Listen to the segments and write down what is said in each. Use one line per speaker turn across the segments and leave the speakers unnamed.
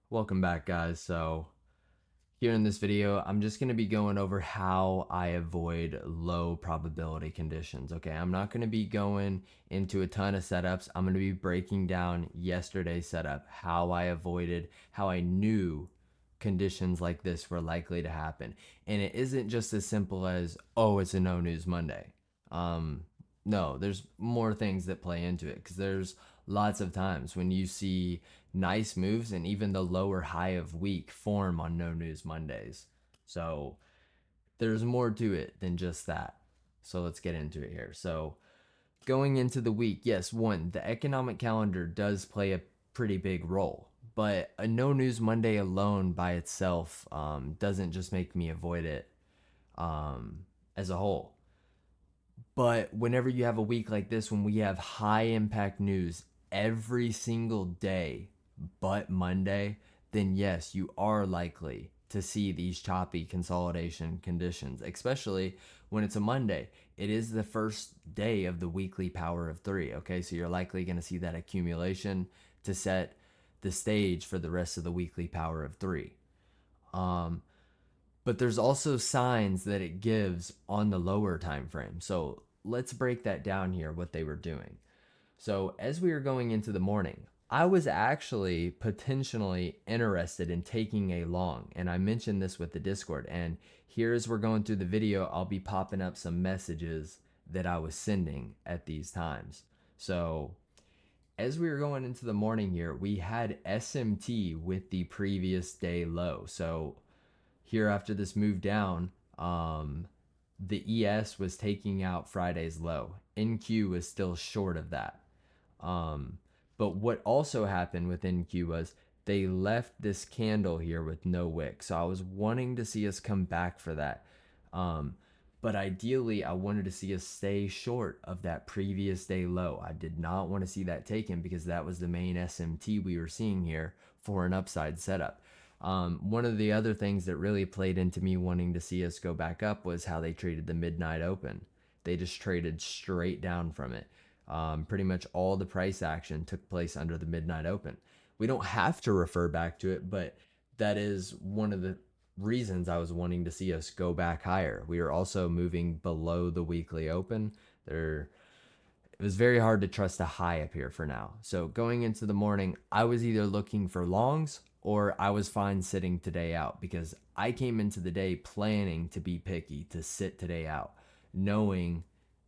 Welcome back, guys. So here in this video, I'm just going to be going over how I avoid low probability conditions. Okay, I'm not going to be going into a ton of setups. I'm going to be breaking down yesterday's setup, how I avoided, how I knew conditions like this were likely to happen. And it isn't just as simple as, oh, it's a no news Monday. Um, no, there's more things that play into it because there's lots of times when you see nice moves and even the lower high of week form on no news Mondays. So there's more to it than just that. So let's get into it here. So going into the week, yes, one, the economic calendar does play a pretty big role, but a no news Monday alone by itself doesn't just make me avoid it um, as a whole. But whenever you have a week like this, when we have high impact news every single day but Monday, then yes, you are likely to see these choppy consolidation conditions, especially when it's a Monday. It is the first day of the weekly power of three. Okay, so you're likely going to see that accumulation to set the stage for the rest of the weekly power of three. Um, but there's also signs that it gives on the lower time frame. So let's break that down here, what they were doing. So as we were going into the morning, I was actually potentially interested in taking a long, and I mentioned this with the Discord. And here, as we're going through the video, I'll be popping up some messages that I was sending at these times. So as we were going into the morning here, we had SMT with the previous day low. So here after this move down, the ES was taking out Friday's low. NQ was still short of that. Um, but what also happened with NQ was they left this candle here with no wick. So I was wanting to see us come back for that. Um, but ideally, I wanted to see us stay short of that previous day low. I did not want to see that taken because that was the main SMT we were seeing here for an upside setup. One of the other things that really played into me wanting to see us go back up was how they treated the midnight open. They just traded straight down from it. Pretty much all the price action took place under the midnight open. We don't have to refer back to it, but that is one of the reasons I was wanting to see us go back higher. We are also moving below the weekly open. There, it was very hard to trust a high up here for now. So going into the morning, I was either looking for longs or I was fine sitting today out because I came into the day planning to be picky, to sit today out, knowing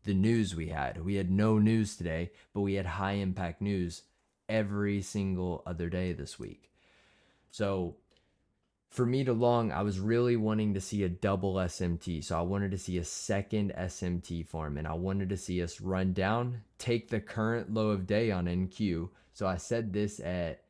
the news we had. We had no news today, but we had high impact news every single other day this week. So for me to long, I was really wanting to see a double SMT. So I wanted to see a second SMT form and I wanted to see us run down, take the current low of day on NQ. So I said this at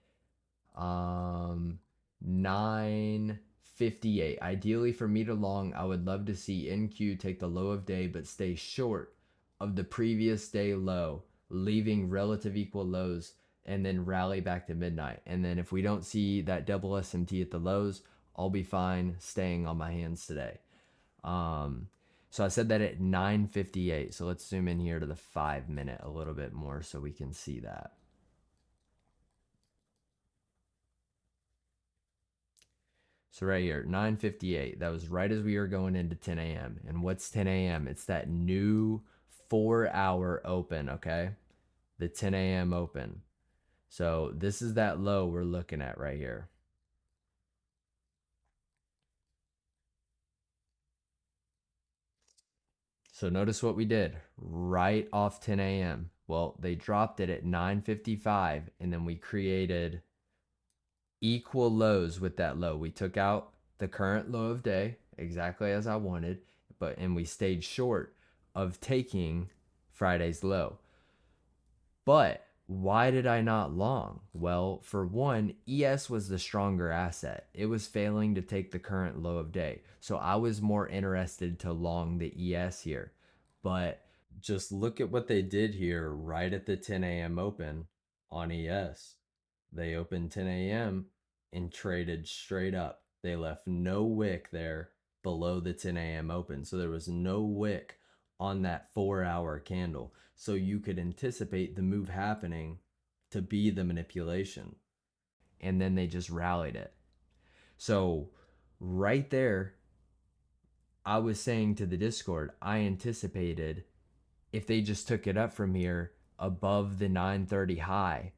9:58. Ideally for me to long, I would love to see NQ take the low of day but stay short of the previous day low, leaving relative equal lows and then rally back to midnight. And then if we don't see that double SMT at the lows, I'll be fine staying on my hands today. Um, so I said that at 9:58. So let's zoom in here to the 5 minute a little bit more so we can see that. So right here, 9:58. That was right as we were going into 10 a.m. And what's 10 a.m.? It's that new 4 hour open, okay? The 10 a.m. open. So this is that low we're looking at right here. So notice what we did right off 10 a.m. Well, they dropped it at 9:55 and then we created equal lows with that low. We took out the current low of day exactly as I wanted, and we stayed short of taking Friday's low. But why did I not long? Well, for one, ES was the stronger asset. It was failing to take the current low of day. So I was more interested to long the ES here. But just look at what they did here right at the 10 a.m. open on ES. They opened 10 a.m. and traded straight up. They left no wick there below the 10 a.m. open. So there was no wick on that 4 hour candle. So you could anticipate the move happening to be the manipulation. and then they just rallied it. So right there, I was saying to the Discord, I anticipated if they just took it up from here above the 930 high,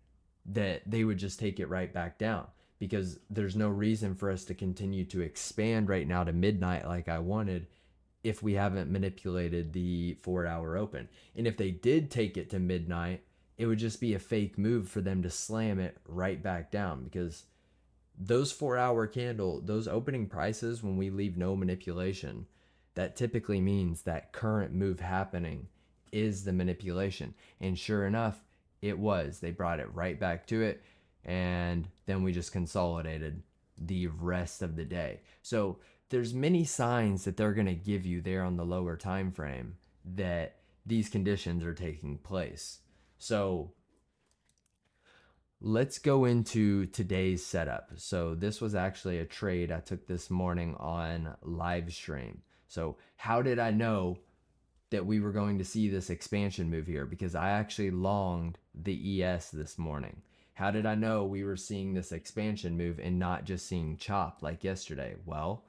that they would just take it right back down, because there's no reason for us to continue to expand right now to midnight like I wanted if we haven't manipulated the 4 hour open. And if they did take it to midnight, it would just be a fake move for them to slam it right back down, because those 4 hour candle, those opening prices, when we leave no manipulation, that typically means that current move happening is the manipulation. And sure enough, it was. They brought it right back to it, and then we just consolidated the rest of the day. So there's many signs that they're going to give you there on the lower time frame that these conditions are taking place. So let's go into today's setup. So this was actually a trade I took this morning on live stream. So how did I know that we were going to see this expansion move here? Because I actually longed the ES this morning. How did I know we were seeing this expansion move and not just seeing chop like yesterday? Well,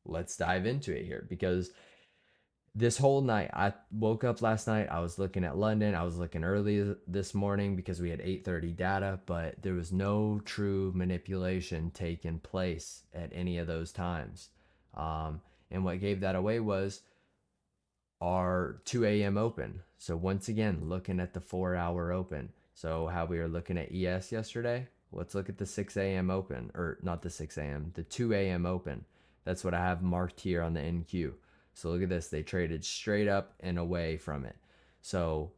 let's dive into it here, because this whole night, I woke up last night, I was looking at London, I was looking early this morning because we had 8:30 data, but there was no true manipulation taking place at any of those times. And what gave that away was our 2 a.m. open. So once again, looking at the 4 hour open. So how we were looking at ES yesterday, let's look at the 6 a.m. open, or not the 6 a.m., the 2 a.m. open. That's what I have marked here on the NQ. So look at this, they traded straight up and away from it. So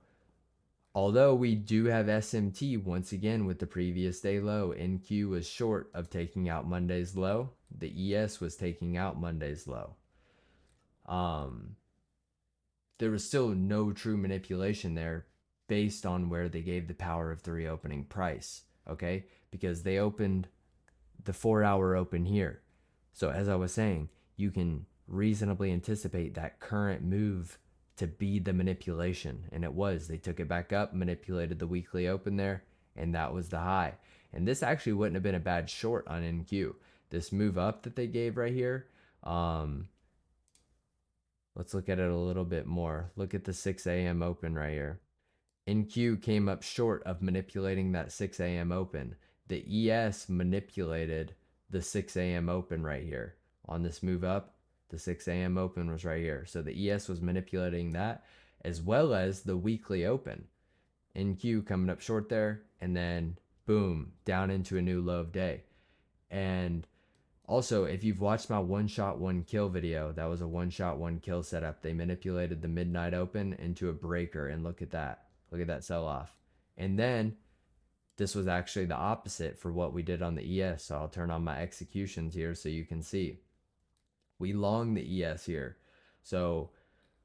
although we do have SMT once again with the previous day low, NQ was short of taking out Monday's low. The ES was taking out Monday's low. There was still no true manipulation there based on where they gave the power of 3 opening price, okay? Because they opened the 4 hour open here. So as I was saying, you can reasonably anticipate that current move to be the manipulation, and it was. They took it back up, manipulated the weekly open there, and that was the high. And this actually wouldn't have been a bad short on NQ. This move up that they gave right here, let's look at it a little bit more. Look at the 6 a.m. open right here. NQ came up short of manipulating that 6 a.m. open. The ES manipulated the 6 a.m. open right here. On this move up, the 6 a.m. open was right here. So the ES was manipulating that, as well as the weekly open. NQ coming up short there, and then boom, down into a new low of day. And also, if you've watched my one shot, one kill video, that was a one shot, one kill setup. They manipulated the midnight open into a breaker, and look at that. Look at that sell off. And then this was actually the opposite for what we did on the ES. So I'll turn on my executions here so you can see. We long the ES here. So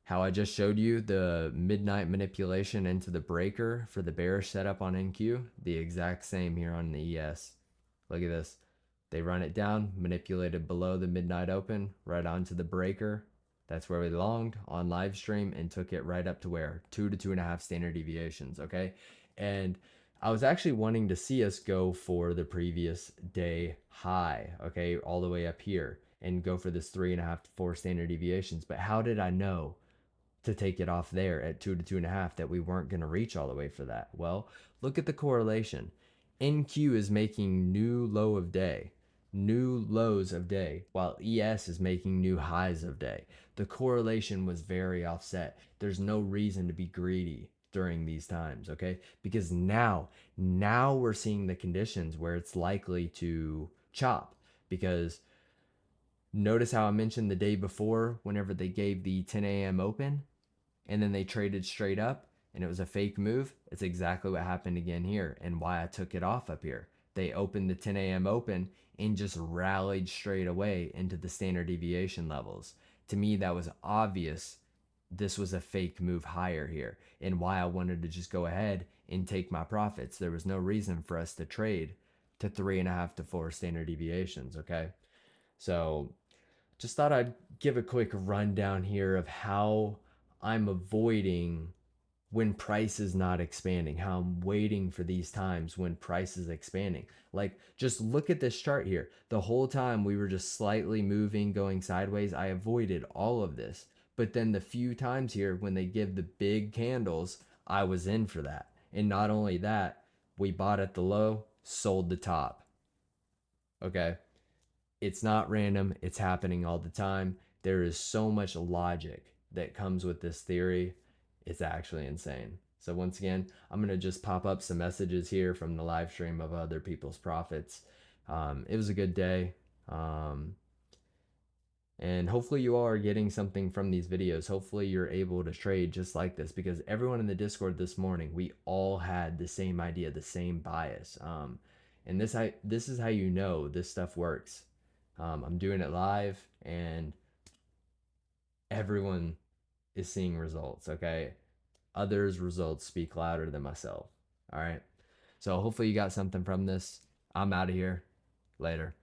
how I just showed you the midnight manipulation into the breaker for the bearish setup on NQ, the exact same here on the ES. Look at this. They run it down, manipulated below the midnight open, right onto the breaker. That's where we longed on live stream and took it right up to where? 2 to 2.5 standard deviations, okay? And I was actually wanting to see us go for the previous day high, okay, all the way up here, and go for this 3.5 to 4 standard deviations. But how did I know to take it off there at 2 to 2.5 that we weren't going to reach all the way for that? Well, look at the correlation. NQ is making new low of day, new lows of day, while ES is making new highs of day. The correlation was very offset. There's no reason to be greedy during these times, okay? Because now we're seeing the conditions where it's likely to chop. Because notice how I mentioned the day before, whenever they gave the 10 a.m. open and then they traded straight up and it was a fake move, it's exactly what happened again here, and why I took it off up here. They opened the 10 a.m. open and just rallied straight away into the standard deviation levels. To me, that was obvious this was a fake move higher here, and why I wanted to just go ahead and take my profits. There was no reason for us to trade to 3.5 to 4 standard deviations, okay? So just thought I'd give a quick rundown here of how I'm avoiding when price is not expanding, how I'm waiting for these times when price is expanding. Like, just look at this chart here. The whole time we were just slightly moving, going sideways. I avoided all of this. But then the few times here when they give the big candles, I was in for that. And not only that, we bought at the low, sold the top. Okay. It's not random, it's happening all the time. There is so much logic that comes with this theory. It's actually insane. So, once again, I'm going to just pop up some messages here from the live stream of other people's profits. It was a good day. And hopefully, you all are getting something from these videos. Hopefully, you're able to trade just like this, because everyone in the Discord this morning, we all had the same idea, the same bias. And this is how you know this stuff works. I'm doing it live, and everyone is seeing results. Okay, others' results speak louder than myself. All right, so hopefully you got something from this. I'm out of here. Later.